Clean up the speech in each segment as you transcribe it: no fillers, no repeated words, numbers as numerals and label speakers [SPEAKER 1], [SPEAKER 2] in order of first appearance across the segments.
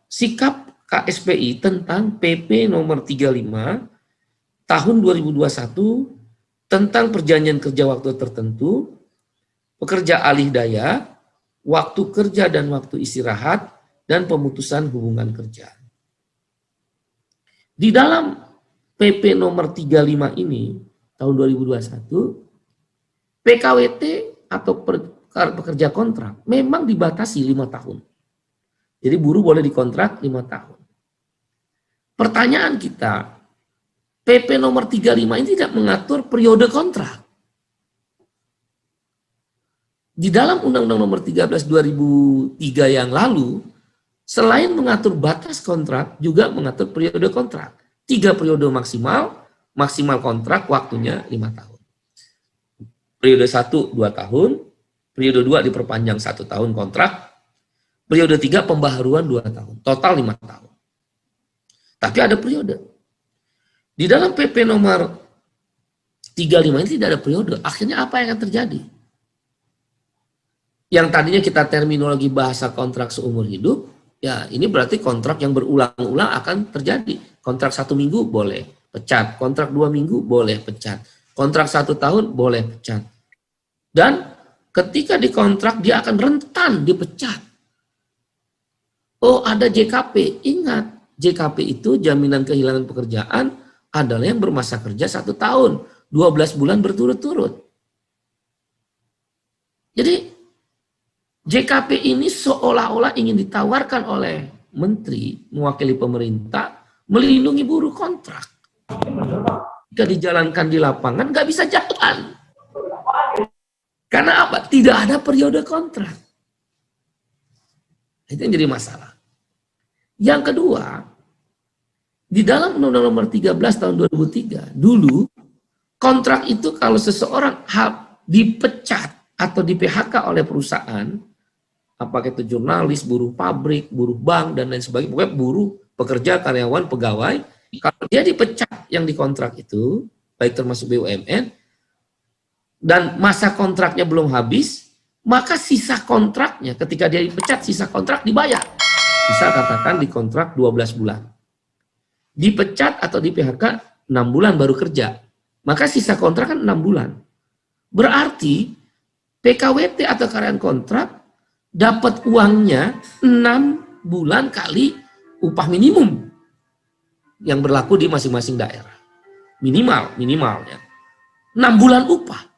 [SPEAKER 1] sikap KSPI tentang PP nomor 35 tahun 2021 tentang perjanjian kerja waktu tertentu, pekerja alih daya, waktu kerja dan waktu istirahat, dan pemutusan hubungan kerja. Di dalam PP nomor 35 ini tahun 2021, PKWT atau pekerja kontrak memang dibatasi 5 tahun. Jadi buruh boleh dikontrak 5 tahun. Pertanyaan kita, PP nomor 35 ini tidak mengatur periode kontrak. Di dalam Undang-Undang nomor 13 2003 yang lalu, selain mengatur batas kontrak, juga mengatur periode kontrak. 3 periode maksimal kontrak waktunya 5 tahun. Periode 1 2 tahun, periode 2 diperpanjang 1 tahun kontrak, periode 3 pembaharuan 2 tahun, total 5 tahun. Tapi ada periode. Di dalam PP nomor 35 ini tidak ada periode. Akhirnya apa yang akan terjadi? Yang tadinya kita terminologi bahasa kontrak seumur hidup, ya ini berarti kontrak yang berulang-ulang akan terjadi. Kontrak 1 minggu boleh pecat, kontrak 2 minggu boleh pecat, kontrak 1 tahun boleh pecat. Dan ketika dikontrak dia akan rentan dipecat. Oh, ada JKP. Ingat, JKP itu jaminan kehilangan pekerjaan adalah yang bermasa kerja 1 tahun, 12 bulan berturut-turut. Jadi JKP ini seolah-olah ingin ditawarkan oleh menteri mewakili pemerintah melindungi buruh kontrak. Jika dijalankan di lapangan nggak bisa jalan. Karena apa? Tidak ada periode kontrak. Itu yang jadi masalah. Yang kedua, di dalam Undang-Undang nomor 13 tahun 2003, dulu kontrak itu kalau seseorang dipecat atau di PHK oleh perusahaan, apakah itu jurnalis, buruh pabrik, buruh bank, dan lain sebagainya, pokoknya buruh, pekerja, karyawan, pegawai, kalau dia dipecat yang dikontrak itu, baik termasuk BUMN, dan masa kontraknya belum habis, maka sisa kontraknya, ketika dia dipecat, sisa kontrak dibayar. Bisa katakan dikontrak 12 bulan. Dipecat atau di PHK 6 bulan baru kerja. Maka sisa kontrak kan 6 bulan. Berarti PKWT atau karyawan kontrak dapat uangnya 6 bulan kali upah minimum yang berlaku di masing-masing daerah. Minimalnya. 6 bulan upah.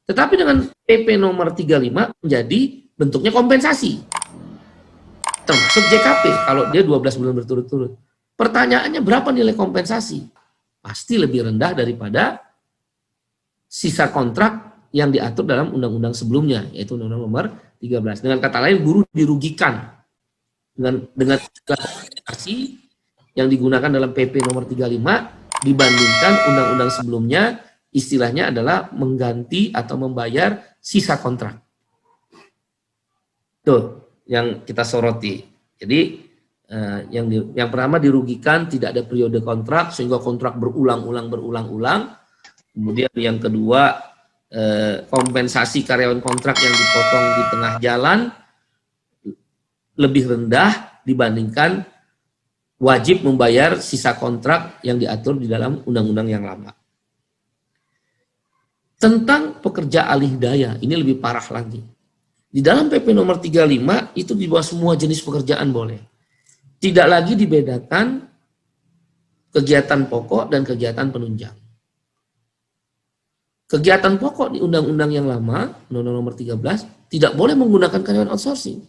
[SPEAKER 1] Tetapi dengan PP nomor 35 menjadi bentuknya kompensasi. Termasuk JKP kalau dia 12 bulan berturut-turut. Pertanyaannya berapa nilai kompensasi? Pasti lebih rendah daripada sisa kontrak yang diatur dalam undang-undang sebelumnya, yaitu Undang-Undang nomor 13. Dengan kata lain, buruh dirugikan dengan kompensasi yang digunakan dalam PP nomor 35 dibandingkan undang-undang sebelumnya, istilahnya adalah mengganti atau membayar sisa kontrak. Tuh yang kita soroti. Jadi yang pertama dirugikan, tidak ada periode kontrak sehingga kontrak berulang-ulang. Kemudian yang kedua, kompensasi karyawan kontrak yang dipotong di tengah jalan lebih rendah dibandingkan wajib membayar sisa kontrak yang diatur di dalam undang-undang yang lama. Tentang pekerja alih daya, ini lebih parah lagi. Di dalam PP nomor 35 itu di bawah semua jenis pekerjaan boleh. Tidak lagi dibedakan kegiatan pokok dan kegiatan penunjang. Kegiatan pokok di undang-undang yang lama, Undang-Undang nomor 13, tidak boleh menggunakan karyawan outsourcing.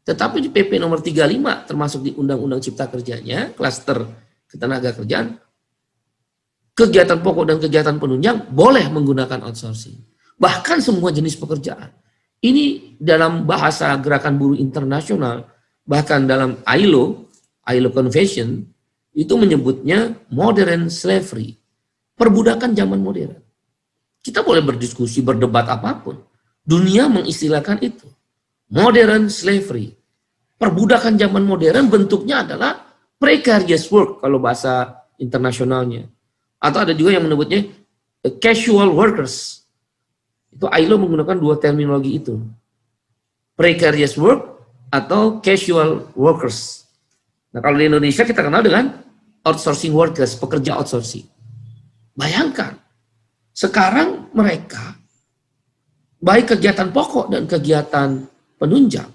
[SPEAKER 1] Tetapi di PP nomor 35, termasuk di Undang-Undang Cipta Kerjanya, klaster ketenaga kerjaan, kegiatan pokok dan kegiatan penunjang boleh menggunakan outsourcing. Bahkan semua jenis pekerjaan. Ini dalam bahasa Gerakan Buruh Internasional, bahkan dalam ILO Convention, itu menyebutnya modern slavery, perbudakan zaman modern. Kita boleh berdiskusi, berdebat apapun. Dunia mengistilahkan itu. Modern slavery. Perbudakan zaman modern bentuknya adalah precarious work kalau bahasa internasionalnya. Atau ada juga yang menyebutnya casual workers. Itu ILO menggunakan dua terminologi itu. Precarious work atau casual workers. Nah, kalau di Indonesia kita kenal dengan outsourcing workers, pekerja outsourcing. Bayangkan, sekarang mereka, baik kegiatan pokok dan kegiatan penunjang,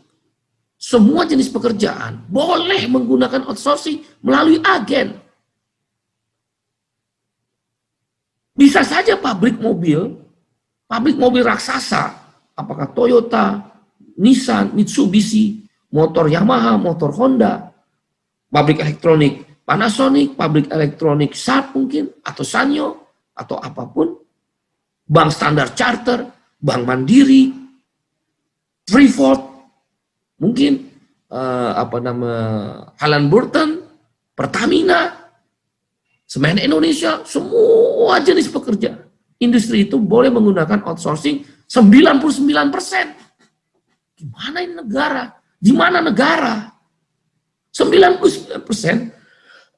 [SPEAKER 1] semua jenis pekerjaan boleh menggunakan outsourcing melalui agen. Bisa saja pabrik mobil raksasa, apakah Toyota, Nissan, Mitsubishi, motor Yamaha, motor Honda, pabrik elektronik Panasonic, pabrik elektronik Sharp mungkin, atau Sanyo, atau apapun, Bank Standard Charter, Bank Mandiri, Freeport, mungkin Halland Burton, Pertamina, Semen Indonesia, semua jenis pekerja industri itu boleh menggunakan outsourcing 99%. Gimana ini negara? Di mana negara? 99%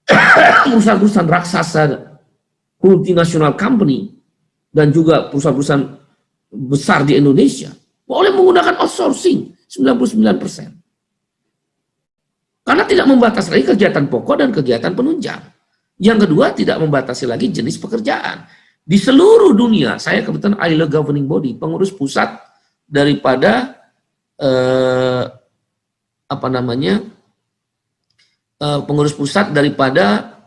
[SPEAKER 1] perusahaan-perusahaan raksasa, multinational company, dan juga perusahaan-perusahaan besar di Indonesia boleh menggunakan outsourcing 99%. Karena tidak membatasi lagi kegiatan pokok dan kegiatan penunjang. Yang kedua, tidak membatasi lagi jenis pekerjaan. Di seluruh dunia, saya kebetulan ILO governing body, pengurus pusat daripada pengurus pusat daripada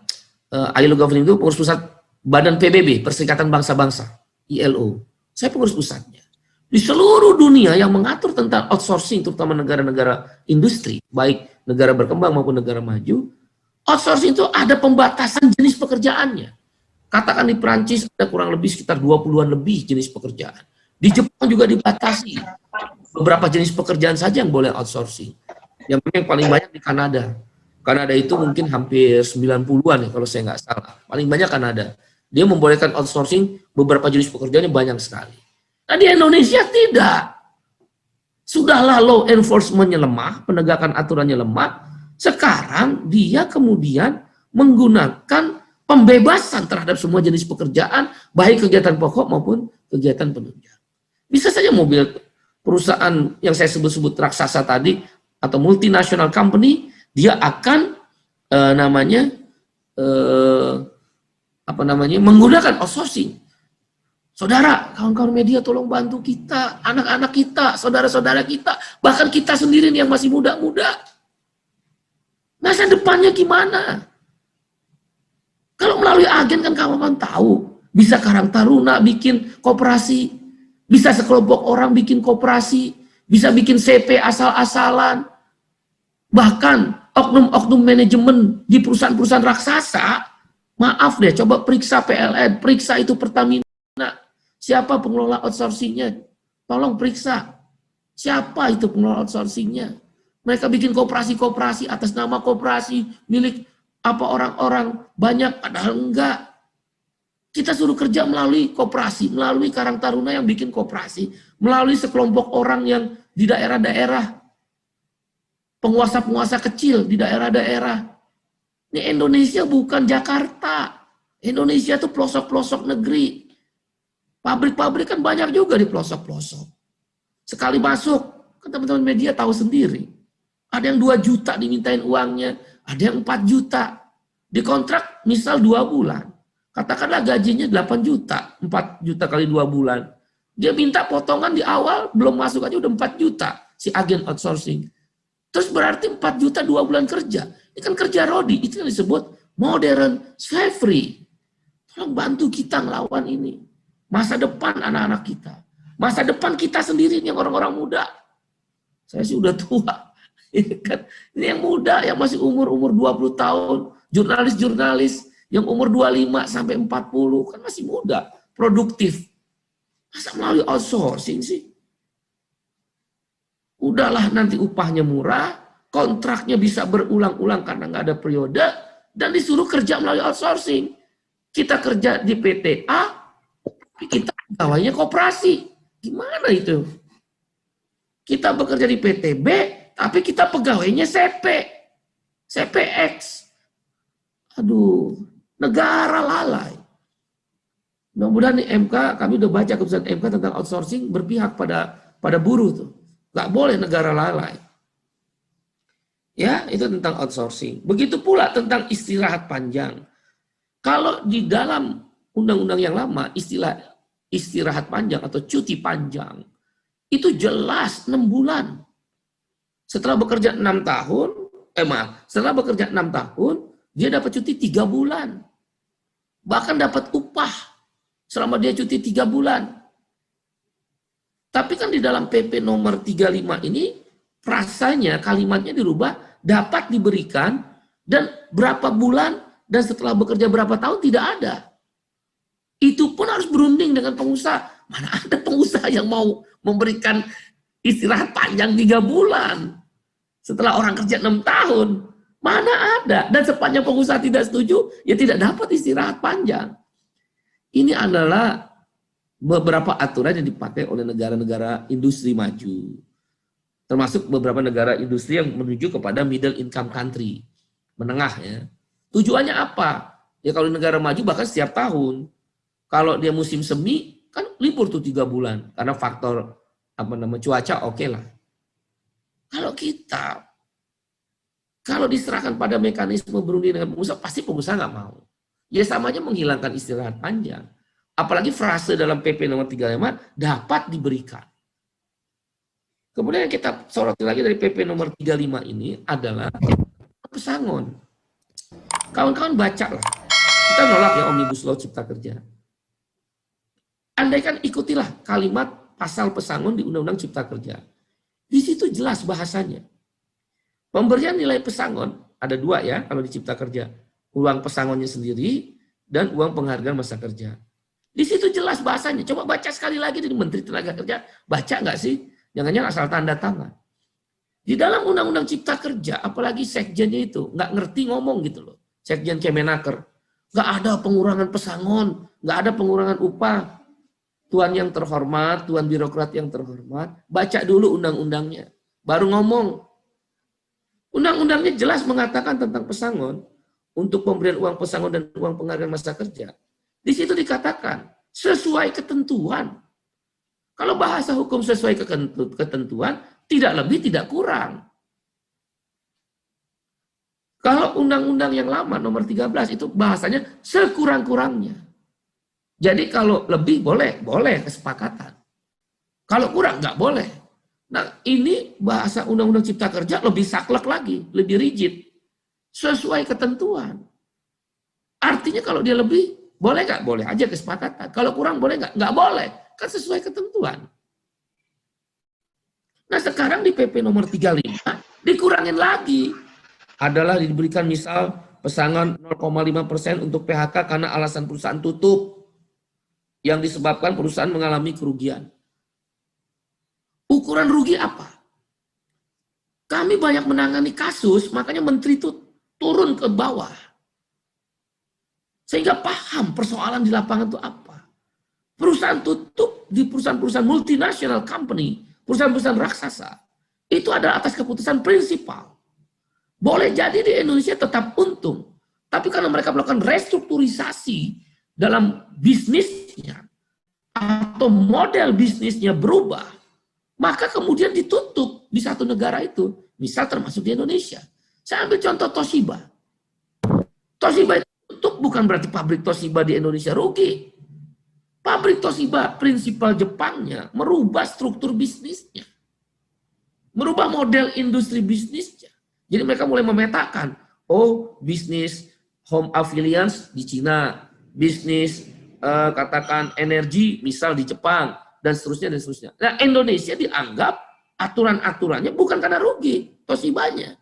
[SPEAKER 1] ILO governing itu pengurus pusat Badan PBB, Perserikatan Bangsa-Bangsa, ILO. Saya pengurus pusatnya. Di seluruh dunia yang mengatur tentang outsourcing, terutama negara-negara industri, baik negara berkembang maupun negara maju, outsourcing itu ada pembatasan jenis pekerjaannya. Katakan di Perancis ada kurang lebih sekitar 20-an lebih jenis pekerjaan. Di Jepang juga dibatasi. Beberapa jenis pekerjaan saja yang boleh outsourcing. Yang paling banyak di Kanada. Kanada itu mungkin hampir 90-an ya kalau saya nggak salah. Paling banyak Kanada. Dia membolehkan outsourcing beberapa jenis pekerjaannya banyak sekali. Nah di Indonesia tidak. Sudahlah law enforcement-nya lemah, penegakan aturannya lemah. Sekarang dia kemudian menggunakan pembebasan terhadap semua jenis pekerjaan, baik kegiatan pokok maupun kegiatan penunjang. Bisa saja mobil perusahaan yang saya sebut-sebut raksasa tadi, atau multinational company, dia akan menggunakan outsourcing. Saudara, kawan-kawan media tolong bantu kita, anak-anak kita, saudara-saudara kita, bahkan kita sendiri yang masih muda-muda. Masa depannya gimana? Kalau melalui agen kan kawan-kawan tahu, bisa Karang Taruna bikin koperasi, bisa sekelompok orang bikin koperasi, bisa bikin CP asal-asalan, bahkan oknum-oknum manajemen di perusahaan-perusahaan raksasa, maaf deh, coba periksa PLN, periksa itu Pertamina, siapa pengelola outsourcingnya, tolong periksa, siapa itu pengelola outsourcingnya. Mereka bikin koperasi-koperasi atas nama koperasi milik orang-orang banyak, padahal enggak. Kita suruh kerja melalui koperasi, melalui Karang Taruna yang bikin koperasi, melalui sekelompok orang yang di daerah-daerah, penguasa-penguasa kecil di daerah-daerah. Ini Indonesia bukan Jakarta. Indonesia itu pelosok-pelosok negeri. Pabrik-pabrik kan banyak juga di pelosok-pelosok. Sekali masuk, kan teman-teman media tahu sendiri. Ada yang 2 juta dimintain uangnya, ada yang 4 juta. Di kontrak misal 2 bulan. Katakanlah gajinya 8 juta, 4 juta kali 2 bulan. Dia minta potongan di awal, belum masuk aja udah 4 juta si agen outsourcing. Terus berarti 4 juta 2 bulan kerja. Ini kan kerja rodi, itu yang disebut modern slavery. Tolong bantu kita ngelawan ini. Masa depan anak-anak kita. Masa depan kita sendiri yang orang-orang muda. Saya sih udah tua. Ini yang muda, yang masih umur 20 tahun, jurnalis-jurnalis yang umur 25 sampai 40, kan masih muda, produktif. Masa melalui outsourcing sih? Udahlah nanti upahnya murah, kontraknya bisa berulang-ulang karena nggak ada periode, dan disuruh kerja melalui outsourcing. Kita kerja di PT A, kita pegawainya koperasi. Gimana itu? Kita bekerja di PT B, tapi kita pegawainya CP, CPX. Aduh, negara lalai. Mudah-mudahan nih MK, kami udah baca keputusan MK tentang outsourcing berpihak pada buruh tuh. Gak boleh negara lalai. Ya, itu tentang outsourcing. Begitu pula tentang istirahat panjang. Kalau di dalam undang-undang yang lama, istilah istirahat panjang atau cuti panjang, itu jelas 6 bulan. Setelah bekerja 6 tahun, setelah bekerja 6 tahun, dia dapat cuti 3 bulan. Bahkan dapat upah selama dia cuti 3 bulan. Tapi kan di dalam PP nomor 35 ini, frasanya, kalimatnya dirubah, dapat diberikan, dan berapa bulan, dan setelah bekerja berapa tahun, tidak ada. Itu pun harus berunding dengan pengusaha. Mana ada pengusaha yang mau memberikan istirahat panjang 3 bulan. Setelah orang kerja 6 tahun. Mana ada. Dan sepanjang pengusaha tidak setuju, ya tidak dapat istirahat panjang. Ini adalah beberapa aturan yang dipakai oleh negara-negara industri maju. Termasuk beberapa negara industri yang menuju kepada middle income country. Menengah ya. Tujuannya apa? Ya kalau negara maju bahkan setiap tahun. Kalau dia musim semi, kan libur tuh 3 bulan. Karena faktor cuaca oke lah. Kalau kita, kalau diserahkan pada mekanisme berunding dengan pengusaha, pasti pengusaha nggak mau. Ya sama aja menghilangkan istirahat panjang. Apalagi frase dalam PP nomor 35 dapat diberikan. Kemudian yang kita soroti lagi dari PP nomor 35 ini adalah pesangon. Kawan-kawan baca lah. Kita nolak ya Omnibus Law Cipta Kerja. Andaikan ikutilah kalimat pasal pesangon di Undang-Undang Cipta Kerja. Di situ jelas bahasanya. Pemberian nilai pesangon ada 2 ya kalau di Cipta Kerja. Uang pesangonnya sendiri dan uang penghargaan masa kerja. Di situ jelas bahasanya. Coba baca sekali lagi dari Menteri Tenaga Kerja. Baca nggak sih? Jangan-jangan asal tanda tangan. Di dalam Undang-Undang Cipta Kerja, apalagi sekjennya itu, nggak ngerti ngomong gitu loh. Sekjen Kemenaker. Nggak ada pengurangan pesangon. Nggak ada pengurangan upah. Tuan yang terhormat, tuan birokrat yang terhormat, baca dulu undang-undangnya. Baru ngomong. Undang-undangnya jelas mengatakan tentang pesangon. Untuk pemberian uang pesangon dan uang penghargaan masa kerja. Di situ dikatakan sesuai ketentuan. Kalau bahasa hukum sesuai ketentuan, tidak lebih, tidak kurang. Kalau undang-undang yang lama nomor 13 itu bahasanya sekurang-kurangnya. Jadi kalau lebih boleh kesepakatan. Kalau kurang nggak boleh. Nah ini bahasa Undang-Undang Cipta Kerja lebih saklek lagi, lebih rigid. Sesuai ketentuan. Artinya kalau dia lebih, boleh nggak? Boleh aja kesepakatan. Kalau kurang boleh nggak? Nggak boleh. Kan sesuai ketentuan. Nah sekarang di PP nomor 35 dikurangin lagi. Adalah diberikan misal pesangon 0,5% untuk PHK karena alasan perusahaan tutup. Yang disebabkan perusahaan mengalami kerugian. Ukuran rugi apa? Kami banyak menangani kasus, makanya menteri itu turun ke bawah. Sehingga paham persoalan di lapangan itu apa. Perusahaan tutup di perusahaan-perusahaan multinational company, perusahaan-perusahaan raksasa, itu adalah atas keputusan prinsipal. Boleh jadi di Indonesia tetap untung, tapi karena mereka melakukan restrukturisasi dalam bisnisnya atau model bisnisnya berubah, maka kemudian ditutup di satu negara itu, misal termasuk di Indonesia. Saya ambil contoh Toshiba. Toshiba itu tutup bukan berarti pabrik Toshiba di Indonesia rugi. Pabrik Toshiba, prinsipal Jepangnya, merubah struktur bisnisnya. Merubah model industri bisnisnya. Jadi mereka mulai memetakan, oh bisnis home appliance di Cina, bisnis katakan energi misal di Jepang, dan seterusnya dan seterusnya. Nah Indonesia dianggap aturan-aturannya bukan karena rugi Toshibanya.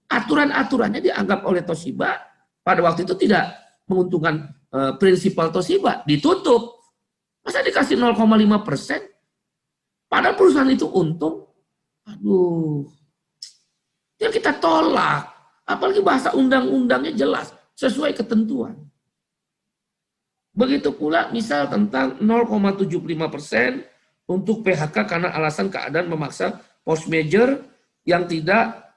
[SPEAKER 1] Aturan-aturannya dianggap oleh Toshiba pada waktu itu tidak menguntungkan prinsipal Toshiba, ditutup. Masa dikasih 0,5%? Padahal perusahaan itu untung. Aduh. Yang kita tolak. Apalagi bahasa undang-undangnya jelas. Sesuai ketentuan. Begitu pula misal tentang 0,75% untuk PHK karena alasan keadaan memaksa force majeure yang tidak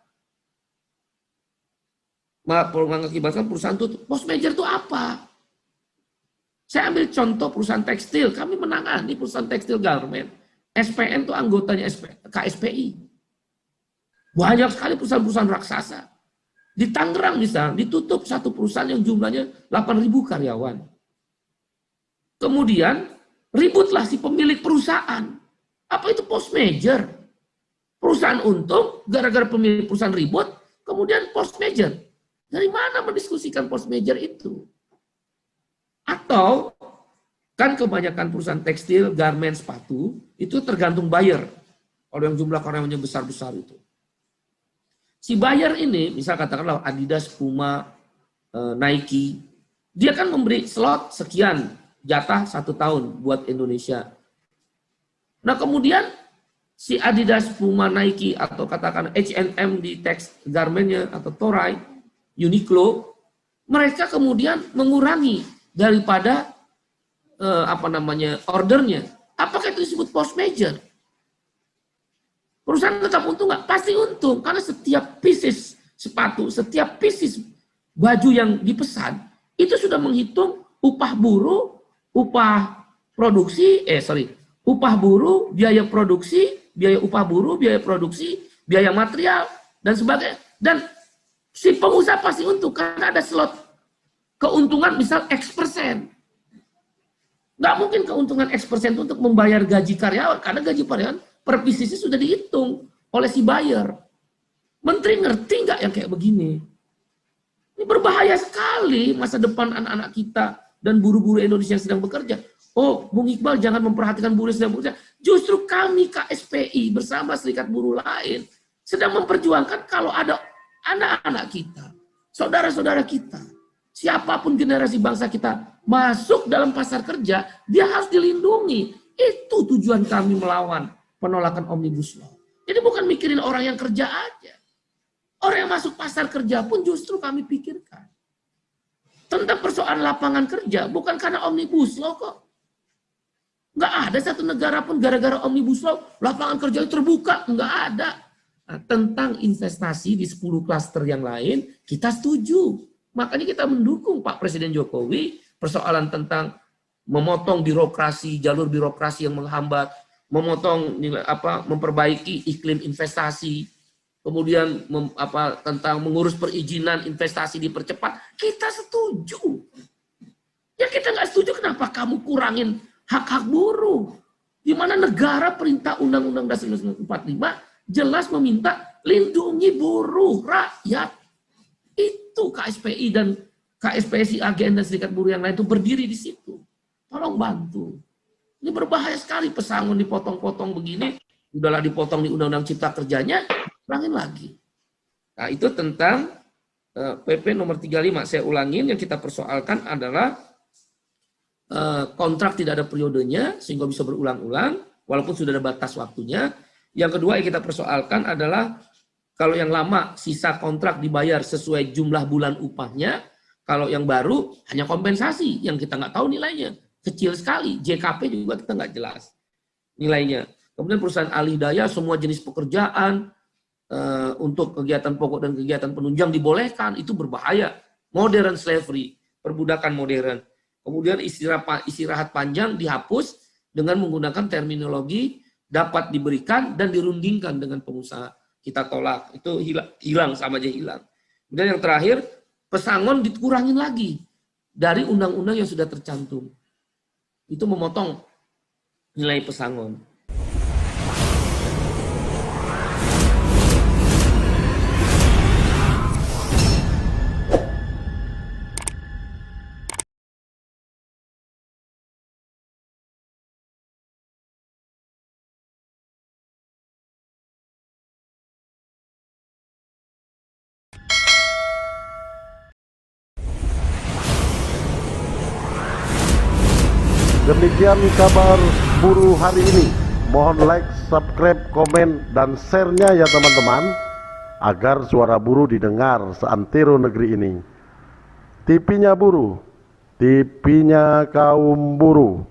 [SPEAKER 1] mengakibatkan perusahaan tutup. Force majeure itu apa? Saya ambil contoh perusahaan tekstil. Kami menangani perusahaan tekstil garment. SPN itu anggotanya KSPI. Banyak sekali perusahaan-perusahaan raksasa. Di Tangerang misalnya, ditutup satu perusahaan yang jumlahnya 8.000 karyawan. Kemudian, ributlah si pemilik perusahaan. Apa itu post major? Perusahaan untung, gara-gara pemilik perusahaan ribut, kemudian post major. Dari mana mendiskusikan post major itu? Atau, kan kebanyakan perusahaan tekstil, garment, sepatu, itu tergantung buyer. Kalau yang jumlah karyawannya besar-besar itu. Si buyer ini, misal katakanlah Adidas, Puma, Nike, dia kan memberi slot sekian, jatah 1 tahun buat Indonesia. Nah kemudian si Adidas, Puma, Nike, atau katakan H&M di teks garmentnya, atau Toray, Uniqlo, mereka kemudian mengurangi daripada ordernya. Apakah itu disebut post major? Perusahaan tetap untung nggak? Pasti untung, karena setiap pieces sepatu, setiap pieces baju yang dipesan, itu sudah menghitung upah buruh, upah buruh, biaya produksi, biaya upah buruh, biaya produksi, biaya material, dan sebagainya. Dan si pengusaha pasti untung, karena ada slot keuntungan misal X%. Nggak mungkin keuntungan X% untuk membayar gaji karyawan, karena gaji karyawan per bisnisnya sudah dihitung oleh si buyer. Menteri ngerti nggak yang kayak begini? Ini berbahaya sekali masa depan anak-anak kita dan buruh-buruh Indonesia yang sedang bekerja. Oh, Bung Iqbal jangan memperhatikan buruh yang sedang bekerja. Justru kami KSPI bersama serikat buruh lain sedang memperjuangkan kalau ada anak-anak kita, saudara-saudara kita, siapapun generasi bangsa kita masuk dalam pasar kerja, dia harus dilindungi. Itu tujuan kami melawan penolakan Omnibus Law. Jadi bukan mikirin orang yang kerja aja. Orang yang masuk pasar kerja pun justru kami pikirkan. Tentang persoalan lapangan kerja, bukan karena Omnibus Law kok. Nggak ada satu negara pun gara-gara Omnibus Law, lapangan kerja terbuka. Nggak ada. Nah, tentang investasi di 10 klaster yang lain, kita setuju. Makanya kita mendukung Pak Presiden Jokowi, persoalan tentang memotong birokrasi, jalur birokrasi yang menghambat, memperbaiki iklim investasi, kemudian tentang mengurus perizinan investasi dipercepat, kita setuju. Ya kita nggak setuju kenapa kamu kurangin hak-hak buruh, di mana negara perintah Undang-Undang Dasar 1945 jelas meminta lindungi buruh rakyat. Itu KSPI dan KSPSI, AGN dan serikat buruh yang lain itu berdiri di situ. Tolong bantu. Ini berbahaya sekali pesangon dipotong-potong begini, udahlah dipotong di Undang-Undang Cipta Kerjanya, ulangin lagi. Nah itu tentang PP nomor 35, saya ulangin, yang kita persoalkan adalah kontrak tidak ada periodenya, sehingga bisa berulang-ulang, walaupun sudah ada batas waktunya. Yang kedua yang kita persoalkan adalah, kalau yang lama sisa kontrak dibayar sesuai jumlah bulan upahnya, kalau yang baru hanya kompensasi, yang kita nggak tahu nilainya. Kecil sekali, JKP juga kita nggak jelas nilainya. Kemudian perusahaan alih daya, semua jenis pekerjaan untuk kegiatan pokok dan kegiatan penunjang dibolehkan, itu berbahaya. Modern slavery, perbudakan modern. Kemudian istirahat panjang dihapus dengan menggunakan terminologi dapat diberikan dan dirundingkan dengan pengusaha. Kita tolak, itu hilang sama aja hilang. Kemudian yang terakhir, pesangon dikurangin lagi dari undang-undang yang sudah tercantum. Itu memotong nilai pesangon.
[SPEAKER 2] Demikian kabar buruh hari ini. Mohon like, subscribe, komen, dan share-nya ya teman-teman, agar suara buruh didengar seantero negeri ini. TV-nya buruh, TV-nya kaum buruh.